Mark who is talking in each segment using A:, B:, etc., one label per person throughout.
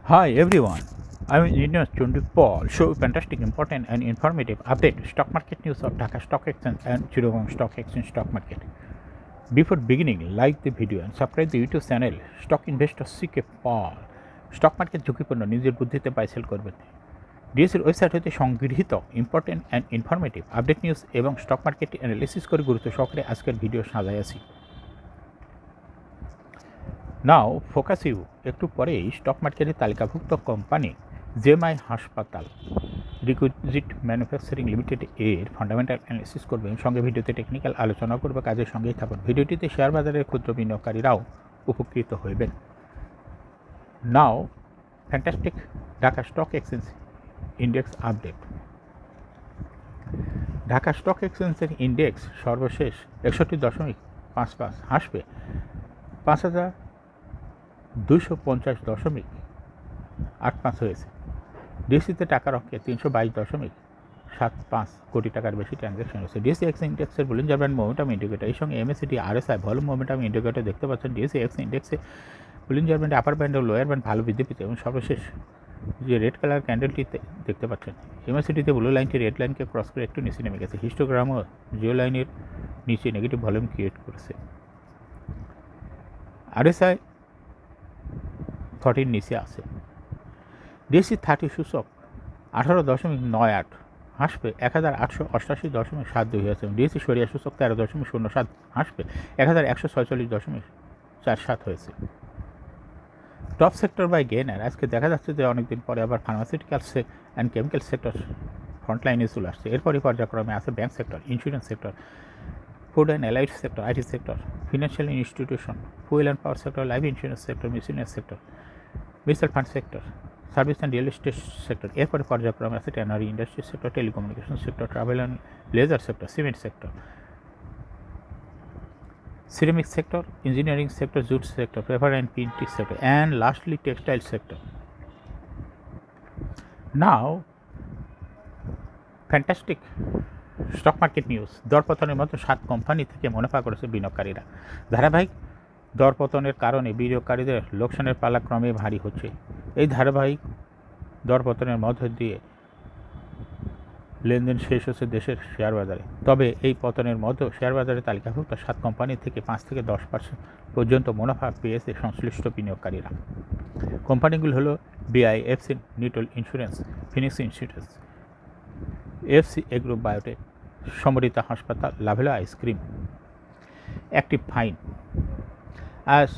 A: Hi everyone, I'm Engineer Chundi Paul. Show fantastic, important, and informative update stock market news of Dhaka Stock Exchange and Chittagong Stock Exchange stock market. Before beginning, like the video and subscribe the YouTube channel Stock Investor CK Paul. Stock market ঝুঁকিপূর্ণ নিজের বুদ্ধিতে buy sell করবেন। ডিএসির website হতে সংগৃহীত important and informative update news এবং stock market analysis করে গুরুত্ব সহকারে আজকের ভিডিও সাজাইয়াছি। নাও ফোকাস ইউ একটু পরেই স্টক মার্কেটের তালিকাভুক্ত কোম্পানি জেএমআই হাসপাতাল রিকুইজিট ম্যানুফ্যাকচারিং লিমিটেড এর ফান্ডামেন্টাল অ্যানালিসিস করবেন, সঙ্গে ভিডিওতে টেকনিক্যাল আলোচনা করবে। কাজের সঙ্গেই থাকুন। ভিডিওটিতে শেয়ার বাজারের ক্ষুদ্র বিনিয়োগকারীরাও উপকৃত হইবেন। Now fantastic Dhaka stock exchange index update. Dhaka stock এক্সচেঞ্জের ইন্ডেক্স সর্বশেষ 61.55 হাসবে 5,250.85 হয়েছে। ডিএসসিতে টাকার অঙ্কে 322.75 কোটি টাকার বেশি ট্রানজ্যাকশন হয়েছে। ডিএসসি এক্স ইন্ডেক্সের বলিঞ্জার ব্যান্ড মোমেন্টাম ইন্ডিকেটর, এই সঙ্গে MSCT RSI volume momentum indicator দেখতে পাচ্ছেন। ডিএসসি এক্স ইন্ডেক্সে বলিঞ্জার ব্যান্ড আপার ব্যান্ড ও লোয়ার ব্যান্ড ভালো বৃদ্ধি পেতে এবং সর্বশেষ যে রেড কালার ক্যান্ডেলটিতে দেখতে পাচ্ছেন, এমএসসিটিতে ব্লু লাইনটি রেড লাইনকে ক্রস করে একটু নিচে নেমে গেছে। হিস্টোগ্রামও জিও লাইনের নিচে নেগেটিভ ভলিউম ক্রিয়েট করেছে। আরএসআই 30 নিচে আছে। ডিএসসি 30 সূচক 18.98 হাসবে 1888.72 হয়েছে। ডিএসসি সরিয়া সূচক 13.07 হাসবে 1146.47 হয়েছে। টপ সেক্টর বাই গেনার আজকে দেখা যাচ্ছে যে অনেকদিন পরে আবার ফার্মাসিউটিক্যালস অ্যান্ড কেমিক্যাল সেক্টর ফ্রন্টলাইনে চলে আসছে। এরপরই পর্যায়ক্রমে আছে bank sector, insurance sector, food and allied sector, IT sector, financial institution, fuel and power sector, life insurance sector, miscellaneous sector, mutual fund sector, service and real estate sector. এরপরে পর্যায়ক্রমে আছে tannery industry sector, telecommunication sector, travel and leisure sector, cement sector, ceramic sector, engineering sector, jute sector, paper and printing sector, and lastly textile sector. Now fantastic stock market news. দরপতনের মতো 7 company থেকে মুনাফা করেছে বিনিয়োগকারীরা। ধারাবাহিক দরপতনের কারণে বিনিয়োগকারীদের লোকসানের পালা ক্রমে ভারী হচ্ছে। এই ধারাবাহিক দরপতনের মধ্য দিয়ে লেনদেন শেষ হচ্ছে দেশের শেয়ার বাজারে। তবে এই পতনের মধ্যেও শেয়ার বাজারে তালিকাভুক্ত 7 কোম্পানি থেকে 5 থেকে 10% পর্যন্ত মুনাফা পেয়েছে সংশ্লিষ্ট বিনিয়োগকারীরা। কোম্পানিগুলো হলো BIFC Nitol insurance, Phoenix insurance, FC agro biotech, Samorita হাসপাতাল, লাভেলো আইসক্রিম, অ্যাক্টিভ ফাইন। আজ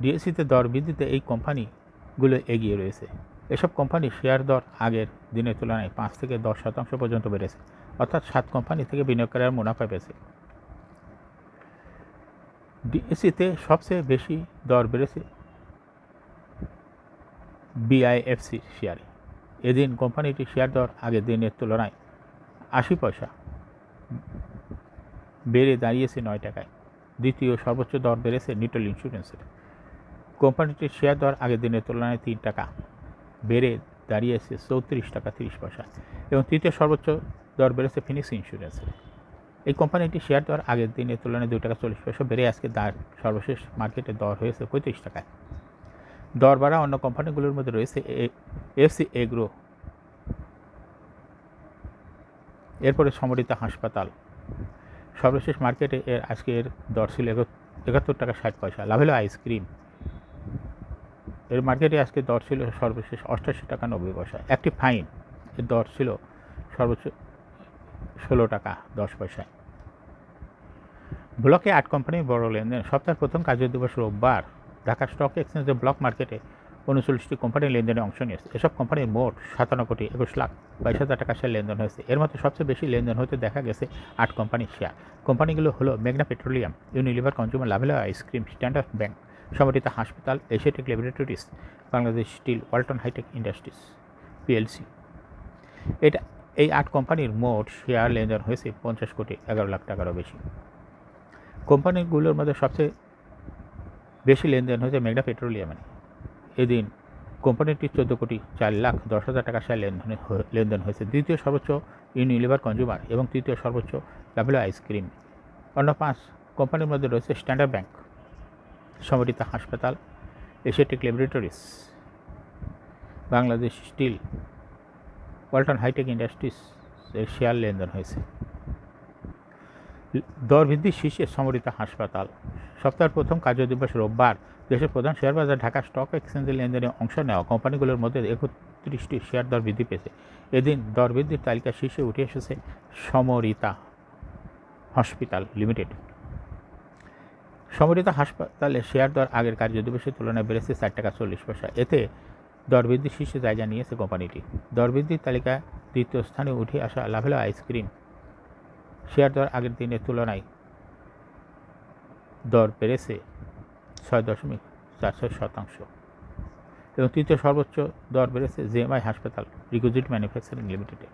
A: ডিএসসিতে দর বৃদ্ধিতে এই কোম্পানিগুলো এগিয়ে রয়েছে। এসব কোম্পানির শেয়ার দর আগের দিনের তুলনায় 5 থেকে 10% পর্যন্ত বেড়েছে, অর্থাৎ 7 কোম্পানি থেকে বিনিয়োগকারীরা মুনাফা পেয়েছে। ডিএসসিতে সবচেয়ে বেশি দর বেড়েছে বিআইএফসি শেয়ারে। এদিন কোম্পানিটির শেয়ার দর আগের দিনের তুলনায় 80 পয়সা বেড়ে দাঁড়িয়েছে 9 টাকায়। দ্বিতীয় সর্বোচ্চ দর বেড়েছে নিটল ইন্স্যুরেন্সের। কোম্পানিটির শেয়ার দর আগের দিনের তুলনায় 3 টাকা বেড়ে দাঁড়িয়েছে 34 টাকা 30 পয়সা, এবং তৃতীয় সর্বোচ্চ দর বেড়েছে ফিনিক্স ইন্স্যুরেন্সের। এই কোম্পানিটির শেয়ার দর আগের দিনের তুলনায় 2 টাকা 40 পয়সা বেড়ে আজকে সর্বশেষ মার্কেটে দর হয়েছে 35 টাকায়। দর বাড়া অন্য কোম্পানিগুলোর মধ্যে রয়েছে এফসি এগ্রো, এরপরে সমরিতা হাসপাতাল। সর্বশেষ মার্কেটে আজকের দর ছিল 71 টাকা 60 পয়সা। লাভেলো আইসক্রিম, এর মার্কেটে আজকে দর ছিল সর্বশেষ 88 টাকা 90 পয়সা। অ্যাক্টিভ ফাইন, এর দর ছিল সর্বোচ্চ 16 টাকা 10 পয়সায়। ব্লকে 8 কোম্পানির বড় লেনদেন। সপ্তাহের প্রথম কার্য দিবস রোববার ঢাকা স্টক এক্সচেঞ্জের ব্লক মার্কেটে 39টি কোম্পানির লেনদেনে অংশ নিয়েছে। এসব কোম্পানির মোট 57,21,22,000 টাকা শেয়ার লেনদেন হয়েছে। এর মধ্যে সবচেয়ে বেশি লেনদেন হতে দেখা গেছে 8 কোম্পানির শেয়ার। কোম্পানিগুলো হলো মেঘনা petroleum, Unilever consumer, Lovello ice cream, standard bank, Samorita হাসপাতাল, Asiatic laboratories, Bangladesh steel, Walton hi tech industries PLC. এই 8 কোম্পানির মোট শেয়ার লেনদেন হয়েছে 50,11,00,000 টাকারও বেশি। কোম্পানিগুলোর মধ্যে সবচেয়ে বেশি লেনদেন হয়েছে মেঘনা পেট্রোলিয়ামে। এদিন কোম্পানিটি 14,04,10,000 টাকা শেয়ার লেনদেন হয়েছে। দ্বিতীয় সর্বোচ্চ ইউনিলিভার কনজিউমার এবং তৃতীয় সর্বোচ্চ লাভেলো আইসক্রিম। অন্য 5 কোম্পানির মধ্যে রয়েছে স্ট্যান্ডার্ড ব্যাংক, সমরিতা হাসপাতাল, Asiatic laboratories, Bangladesh steel, Walton hi tech industries এর শেয়ার লেনদেন হয়েছে। দর বৃদ্ধির শীর্ষে সমরিতা হাসপাতাল। সপ্তাহের প্রথম কার্যদিবস রোববার দেশের প্রধান শেয়ার বাজার ঢাকা স্টক এক্সচেঞ্জের লেনদেনে অংশ নেওয়া কোম্পানিগুলোর মধ্যে 31টি শেয়ার দর বৃদ্ধি পেয়েছে। এদিন দর বৃদ্ধির তালিকা শীর্ষে উঠে এসেছে সমরিতা হসপিটাল লিমিটেড। সমরিতা হাসপাতালের শেয়ার দর আগের কার্যদিবসের তুলনায় বেড়েছে 4 টাকা 40 পয়সা। এতে দর বৃদ্ধির শীর্ষে জায়গা নিয়েছে কোম্পানিটি। দর বৃদ্ধির তালিকায় দ্বিতীয় স্থানে উঠে আসা লাভেলো আইসক্রিম শেয়ার দর আগের দিনের তুলনায় দর বেড়েছে 6.46%, এবং তৃতীয় সর্বোচ্চ দর বেড়েছে জেএমআই হাসপাতাল রিকুইজিট ম্যানুফ্যাকচারিং লিমিটেডে।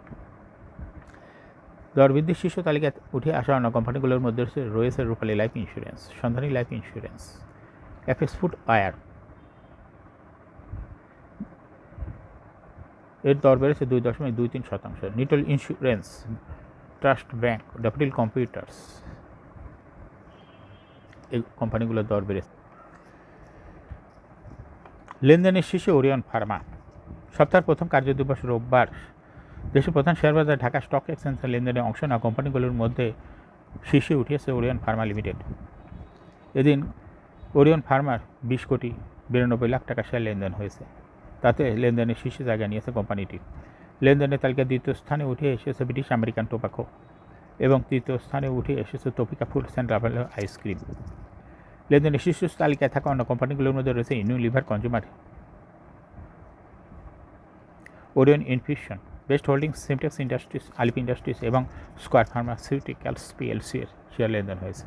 A: দর বৃদ্ধির শীর্ষ তালিকায় উঠে আসা অন্য কোম্পানিগুলোর মধ্যে রয়েছে Rupali life insurance, Sandhani life insurance, FX food ware, এর দর বেড়েছে 2.23%। Nitol insurance, trust bank, Daffodil computers, এই কোম্পানিগুলোর দর বেড়েছে। লেনদেনের শীর্ষে ওরিয়ন ফার্মা। সপ্তাহের প্রথম কার্যদিবস রোববার দেশের প্রধান শেয়ার বাজার ঢাকা স্টক এক্সচেঞ্জের লেনদেনে অংশ নেওয়া কোম্পানিগুলোর মধ্যে শীর্ষে উঠিয়েছে ওরিয়ন ফার্মা লিমিটেড। এদিন ওরিয়ন ফার্মার 20.92 লাখ টাকা শেয়ার লেনদেন হয়েছে। তাতে লেনদেনের শীর্ষে জায়গা নিয়েছে কোম্পানিটি। লেনদেনের তালিকায় দ্বিতীয় স্থানে উঠে এসেছে ব্রিটিশ আমেরিকান টোবাকো, এবং তৃতীয় স্থানে উঠে এসেছে Tapika foods and Lovello ice cream. লেনদেনের শীর্ষ তালিকায় থাকা অন্য কোম্পানিগুলোর মধ্যে রয়েছে Unilever consumer, Orion infusion, best holdings, Simtex industries, Alif industries এবং স্কোয়ার ফার্মাসিউটিক্যালস পিএলসি এর শেয়ার লেনদেন হয়েছে।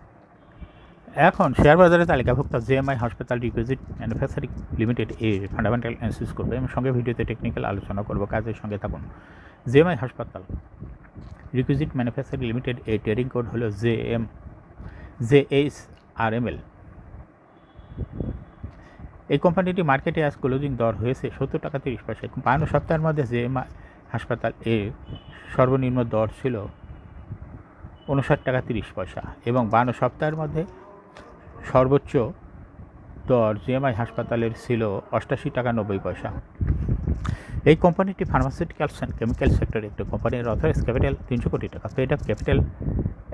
A: এখন শেয়ার বাজারে তালিকাভুক্ত জেএমআই হাসপাতাল রিকুইজিট ম্যানুফ্যাকচারিং লিমিটেড এর ফান্ডামেন্টাল অ্যানালিসিস করবে এবং সঙ্গে ভিডিওতে টেকনিক্যাল আলোচনা করব। কাজের সঙ্গে থাকুন। জেএমআই হাসপাতাল রিকুইজিট ম্যানুফ্যাকচারিং লিমিটেড এর ট্রেডিং কোড হলো JHRML। এই কোম্পানিটি মার্কেটে আজ ক্লোজিং দর হয়েছে 70 টাকা 30 পয়সা। 52 সপ্তাহের মধ্যে জেএমআই হাসপাতাল এর সর্বনিম্ন দর ছিল 59 টাকা 30 পয়সা, এবং 52 সপ্তাহের মধ্যে সর্বোচ্চ দর জেএমআই হাসপাতালের ছিল 88 টাকা 90 পয়সা। এই কোম্পানিটি ফার্মাসিউটিক্যালস অ্যান্ড কেমিক্যাল সেক্টরে একটি কোম্পানির অথরাইজ ক্যাপিটাল 300 কোটি টাকা, পেড আপ ক্যাপিটাল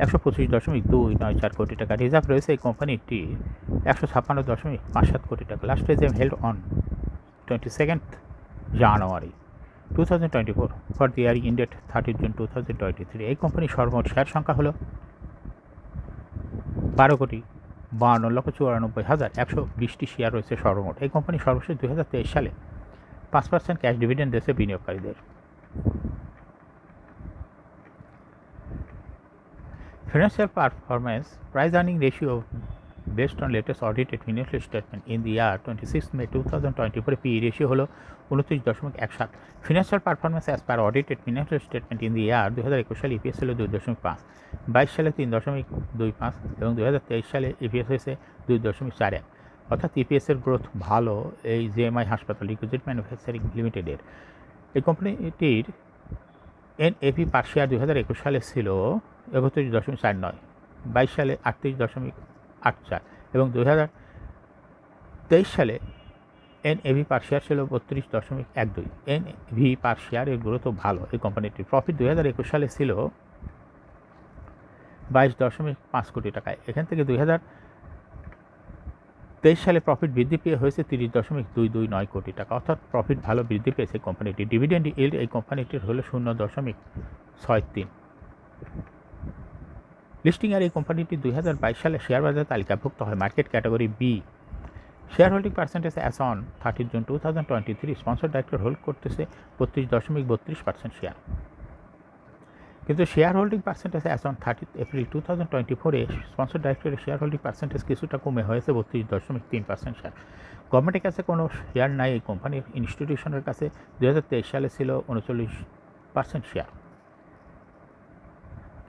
A: 125.294 কোটি টাকা। রিজার্ভ রয়েছে এই কোম্পানিটি 156.57 কোটি টাকা। Last AGM held on 22 January 2024 for the year ended 30 June 2023। এই কোম্পানির সর্বমোট শেয়ার সংখ্যা হলো 12,52,94,120টি শেয়ার রয়েছে সর্বমোট। এই কোম্পানি সর্বশেষ 2023 সালে 5% ক্যাশ ডিভিডেন্ড দিয়েছে বিনিয়োগকারীদের। Financial performance price earning ratio based on latest audited financial statement in the year 26 May 2024 PE ratio হলো 29.17। Financial performance as per audited financial statement in the year 2021 সালে EPS হলো 2.5, 22 সালে 3.25 এবং 2023 সালে EPS হয়েছে 2.41। অর্থাৎ EPS এর গ্রোথ ভালো এই জেএমআই হাসপাতাল রিকুইজিট ম্যানুফ্যাকচারিং লিমিটেডের। এই কোম্পানিটির NAV পার শেয়ার 2021 সালে ছিল 31.49, 22 সালে 38.84 এবং 2023 সালে NAV পার শেয়ার ছিল 32.12। NAV পার শেয়ারের গ্রোথও ভালো এই কোম্পানিটির। প্রফিট 2021 সালে ছিল 22.5 কোটি টাকায়। এখান থেকে 2023 সালে প্রফিট বৃদ্ধি পেয়ে হয়েছে 30.229 কোটি টাকা, অর্থাৎ প্রফিট ভালো বৃদ্ধি পেয়েছে কোম্পানিটি। ডিভিডেন্ড ইল্ড এই কোম্পানিটির হলো 0.63। লিস্টিং আর এই কোম্পানিটি 2022 সালে শেয়ার বাজারে তালিকাভুক্ত হয় market category B. Share holding percentage as on 30 June 2023 sponsor director hold করতেছে 32.32% শেয়ার, কিন্তু share holding percentage as on 30 April 2024 sponsor ডাইরেক্টরের শেয়ার হোল্ডিং পার্সেন্টেজ কিছুটা কমে হয়েছে 32.3% শেয়ার। গভর্নমেন্টের কাছে কোনো শেয়ার নাই এই কোম্পানির। ইনস্টিটিউশনের কাছে 2023 সালে ছিল 39% শেয়ার,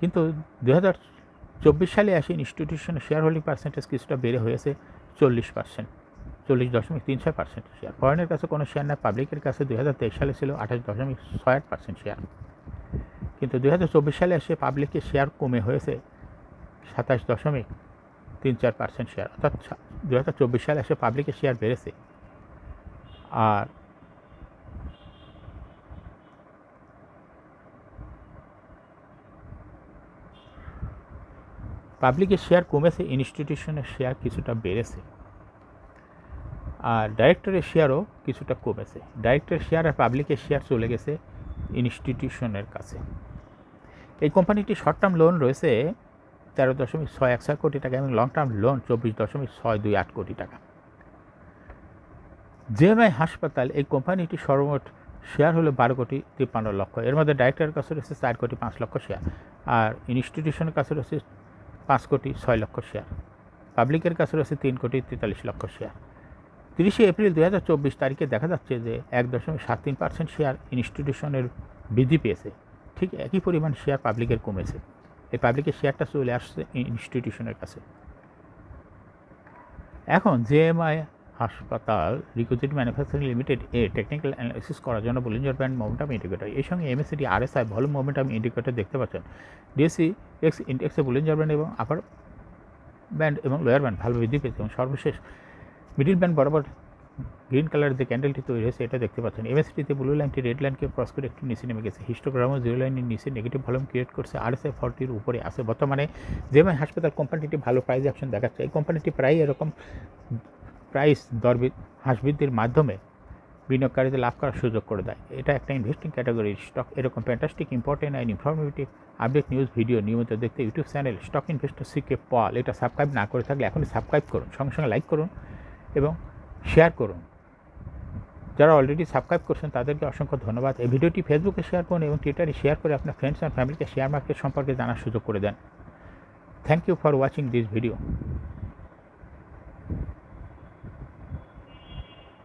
A: কিন্তু 2024 সালে আসে ইনস্টিটিউশনের শেয়ার হোল্ডিং পার্সেন্টেজ কিছুটা বেড়ে হয়েছে 40%, 40.36% শেয়ার। ফরেনের কাছে কোনো শেয়ার নাই। পাবলিকের কাছে 2023 সালে ছিল 28.68% শেয়ার, কিন্তু 2024 সালে এসে পাবলিকের শেয়ার কমে হয়েছে 27.34% শেয়ার, অর্থাৎ 2024 সালে এসে পাবলিকের শেয়ার বেড়েছে। আর পাবলিকের শেয়ার কমেছে, ইনস্টিটিউশনের শেয়ার কিছুটা বেড়েছে। আর ডাইরেক্টরের শেয়ারও কিছুটা কমেছে। ডাইরেক্টরের শেয়ার আর পাবলিকের শেয়ার চলে গেছে ইনস্টিটিউশনের কাছে। এই কোম্পানিটি শর্ট টার্ম লোন রয়েছে 13.616 কোটি টাকা এবং লং টার্ম লোন 24.628 কোটি টাকা। জেএমআই হাসপাতাল এই কোম্পানিটি সর্বমোট শেয়ার হলো 12,53,00,000। এর মধ্যে ডাইরেক্টরের কাছে রয়েছে 4,05,00,000 শেয়ার, আর ইনস্টিটিউশনের কাছে রয়েছে 5,06,00,000 শেয়ার। পাবলিকের কাছে রয়েছে 3,43,00,000 শেয়ার। 30 এপ্রিল 2024 তারিখে দেখা যাচ্ছে যে 1.73% শেয়ার ইনস্টিটিউশনের বৃদ্ধি পেয়েছে, ঠিক একই পরিমাণ শেয়ার পাবলিকের কমেছে। এই পাবলিকের শেয়ারটা চলে আসছে ইনস্টিটিউশনের কাছে। এখন জেএমআই হাসপাতাল requisite manufacturing limited technical analysis করার জন্য বলিঞ্জার ব্যান্ড মোমেন্টাম ইন্ডিকেটর, এই সঙ্গে MACD RSI volume momentum indicator দেখতে পাচ্ছেন। ডিএসসি এক্স ইন্ডেক্সে বলিঞ্জার ব্যান্ড এবং আপার ব্যান্ড এবং লোয়ার ব্যান্ড ভালো বৃদ্ধি পেয়েছে এবং সর্বশেষ মিডিল ব্যান্ড বরাবর গ্রিন কালারের যে ক্যান্ডেলটি তৈরি হয়েছে এটা দেখতে পাচ্ছেন। এমএসিডিতে ব্লু লাইনটি রেড লাইনকে ক্রস করে একটু নিচে নেমে গেছে। হিস্টোগ্রামও জিরো লাইনের নিচে নেগেটিভ ভলিউম ক্রিয়েট করছে, আরএসআই 40-র উপরে আছে। বর্তমানে জেএমআই হাসপাতাল কোম্পানিটি ভালো প্রাইস অ্যাকশন দেখাচ্ছে। এই কোম্পানিটি প্রায় এরকম প্রাইস দর হ্রাস বৃদ্ধির মাধ্যমে বিনিয়োগকারীদের লাভ করার সুযোগ করে দেয়। এটা একটা ইনভেস্টিং ক্যাটাগরির স্টক। এরকম fantastic important and informative update news video নিয়মিত দেখতে ইউটিউব চ্যানেল স্টক ইনভেস্টর সিকে পল এটা সাবস্ক্রাইব না করে থাকলে এখনই সাবস্ক্রাইব করুন, সঙ্গে সঙ্গে লাইক করুন এবং শেয়ার করুন। যারা অলরেডি সাবস্ক্রাইব করছেন তাদেরকে অসংখ্য ধন্যবাদ। এই ভিডিওটি ফেসবুকে শেয়ার করুন এবং টুইটারে শেয়ার করে আপনার ফ্রেন্ডস অ্যান্ড ফ্যামিলিকে শেয়ার মার্কেট সম্পর্কে জানার সুযোগ করে দেন। Thank you for watching this video.